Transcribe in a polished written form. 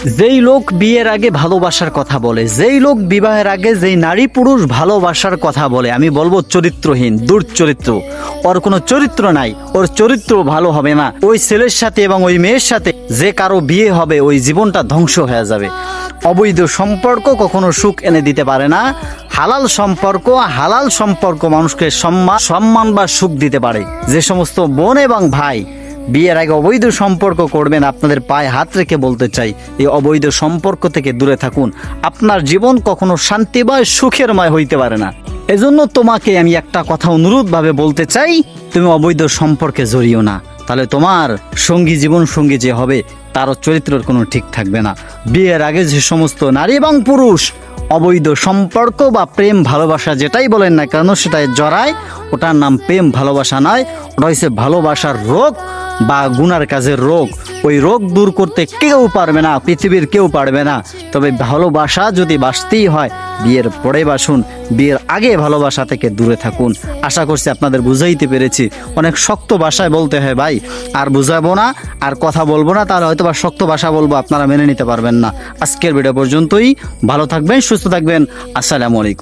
যেই লোক বিয়ের আগে ভালোবাসার কথা বলে, যেই লোক বিবাহের আগে যেই নারী পুরুষ ভালোবাসার কথা বলে, আমি বলবো চরিত্রহীন, দুর্চরিত্র। ওর কোনো চরিত্র নাই, ওর চরিত্র ভালো হবে না। ওই ছেলের সাথে এবং ওই মেয়ের সাথে যে কারো বিয়ে হবে ওই জীবনটা ধ্বংস হয়ে যাবে। অবৈধ সম্পর্ক কখনো সুখ এনে দিতে পারে না। হালাল সম্পর্ক মানুষকে সম্মান বা সুখ দিতে পারে। যে সমস্ত বোন এবং ভাই বিয়ের আগে অবৈধ সম্পর্ক করবেন, আপনাদের পায়ে হাত রেখে বলতে চাই, এই অবৈধ সম্পর্ক থেকে দূরে থাকুন। আপনার জীবন কখনো শান্তিময় সুখেরময় হইতে পারে না। এজন্য তোমাকে আমি একটা কথা অনুরোধভাবে বলতে চাই, তুমি অবৈধ সম্পর্কে জড়িও না। তাহলে তোমার জীবন সঙ্গী যে হবে তারও চরিত্রের কোনো ঠিক থাকবে না। বিয়ের আগে যে সমস্ত নারী এবং পুরুষ অবৈধ সম্পর্ক বা প্রেম ভালোবাসা যেটাই বলেন না কেন সেটাই জড়ায়, ওটার নাম প্রেম ভালোবাসা নয়, ওটা হচ্ছে ভালোবাসার রোগ বা গুনার কাজের রোগ। ওই রোগ দূর করতে কেউ পারবে না, পৃথিবীর কেউ পারবে না। তবে ভালোবাসা যদি বাসতেই হয় বিয়ের পরে বাসুন, বিয়ের আগে ভালোবাসা থেকে দূরে থাকুন। আশা করছি আপনাদের বুঝাইতে পেরেছি। অনেক শক্ত ভাষায় বলতে হয় ভাই, আর বুঝাবো না, আর কথা বলবো না, তাহলে হয়তো বা শক্ত ভাষা বলবো, আপনারা মেনে নিতে পারবেন না। আজকের ভিডিও পর্যন্তই। ভালো থাকবেন, সুস্থ থাকবেন। আসসালামু আলাইকুম।